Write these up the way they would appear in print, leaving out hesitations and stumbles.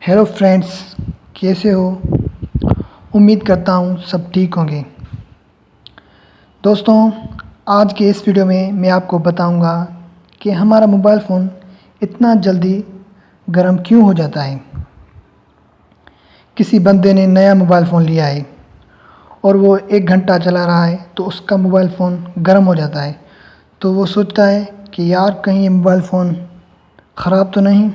Hello friends, कैसे हो? उम्मीद करता हूँ सब ठीक होंगे। दोस्तों, आज के इस वीडियो में मैं आपको बताऊंगा कि हमारा मोबाइल फ़ोन इतना जल्दी गर्म क्यों हो जाता है। किसी बंदे ने नया मोबाइल फ़ोन लिया है और वो 1 घंटा चला रहा है तो उसका मोबाइल फ़ोन गर्म हो जाता है। तो वो सोचता है कि यार कहीं ये मोबाइल फ़ोन ख़राब तो नहीं।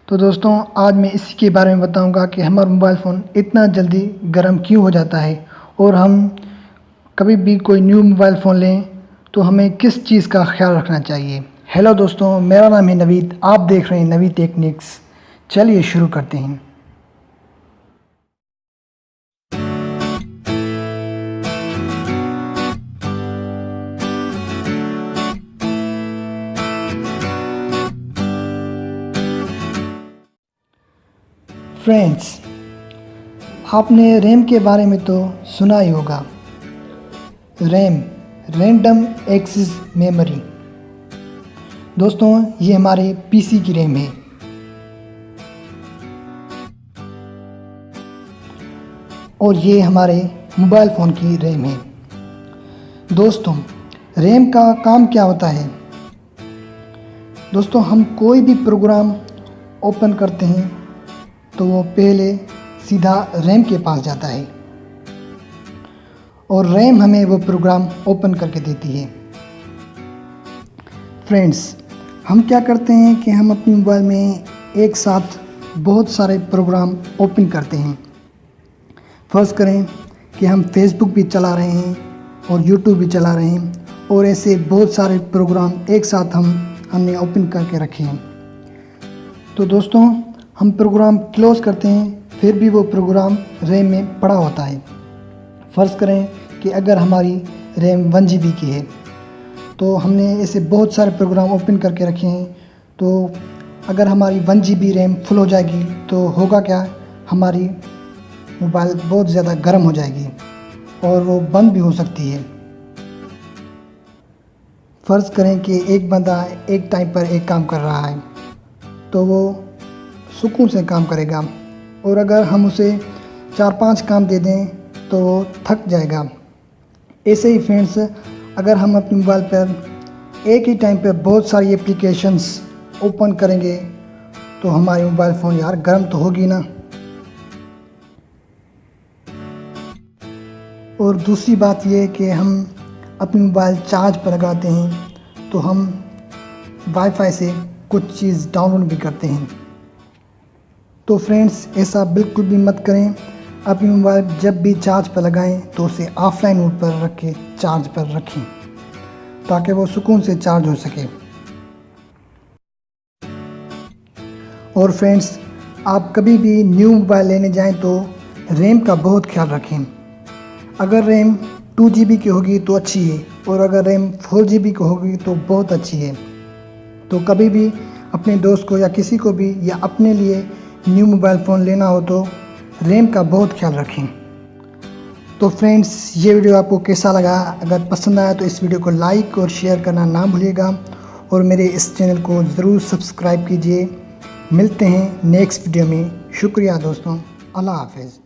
तो दोस्तों, आज मैं इसी के बारे में बताऊंगा कि हमारा मोबाइल फ़ोन इतना जल्दी गर्म क्यों हो जाता है और हम कभी भी कोई न्यू मोबाइल फ़ोन लें तो हमें किस चीज़ का ख्याल रखना चाहिए। हेलो दोस्तों, मेरा नाम है नवीद, आप देख रहे हैं नवीद टेक्निक्स। चलिए शुरू करते हैं। फ्रेंड्स, आपने रैम के बारे में तो सुना ही होगा। RAM, random access memory. दोस्तों, ये हमारे पीसी की रैम है और ये हमारे मोबाइल फ़ोन की रैम है। दोस्तों, रैम का काम क्या होता है? दोस्तों, हम कोई भी प्रोग्राम ओपन करते हैं तो वो पहले सीधा रैम के पास जाता है और रैम हमें वो प्रोग्राम ओपन करके देती है। फ्रेंड्स, हम क्या करते हैं कि हम अपने मोबाइल में एक साथ बहुत सारे प्रोग्राम ओपन करते हैं। फ़र्ज़ करें कि हम फेसबुक भी चला रहे हैं और यूट्यूब भी चला रहे हैं और ऐसे बहुत सारे प्रोग्राम एक साथ हमने ओपन करके रखे हैं। तो दोस्तों, हम प्रोग्राम क्लोज़ करते हैं, फिर भी वो प्रोग्राम रैम में पड़ा होता है। फ़र्ज़ करें कि अगर हमारी रैम 1 GB की है तो हमने ऐसे बहुत सारे प्रोग्राम ओपन करके रखे हैं। तो अगर हमारी 1 GB रैम फुल हो जाएगी तो होगा क्या, हमारी मोबाइल बहुत ज़्यादा गर्म हो जाएगी और वो बंद भी हो सकती है। फ़र्ज़ करें कि एक बंदा एक टाइम पर एक काम कर रहा है तो वो सुकून से काम करेगा और अगर हम उसे 4-5 काम दे दें तो वो थक जाएगा। ऐसे ही फ्रेंड्स, अगर हम अपने मोबाइल पर एक ही टाइम पर बहुत सारी एप्लीकेशंस ओपन करेंगे तो हमारी मोबाइल फ़ोन यार गर्म तो होगी ना। और दूसरी बात ये कि हम अपनी मोबाइल चार्ज पर लगाते हैं तो हम वाईफाई से कुछ चीज़ डाउनलोड भी करते हैं। तो फ्रेंड्स, ऐसा बिल्कुल भी मत करें। अपनी मोबाइल जब भी चार्ज पर लगाएं तो उसे ऑफलाइन मोड पर रख के चार्ज पर रखें ताकि वो सुकून से चार्ज हो सके। और फ्रेंड्स, आप कभी भी न्यू मोबाइल लेने जाएं तो रैम का बहुत ख्याल रखें। अगर रैम 2 GB की होगी तो अच्छी है और अगर रैम 4 GB की होगी तो बहुत अच्छी है। तो कभी भी अपने दोस्त को या किसी को भी या अपने लिए न्यू मोबाइल फ़ोन लेना हो तो रैम का बहुत ख्याल रखें। तो फ्रेंड्स, ये वीडियो आपको कैसा लगा? अगर पसंद आया तो इस वीडियो को लाइक और शेयर करना ना भूलिएगा और मेरे इस चैनल को ज़रूर सब्सक्राइब कीजिए। मिलते हैं नेक्स्ट वीडियो में। शुक्रिया दोस्तों, अल्लाह हाफ़िज़।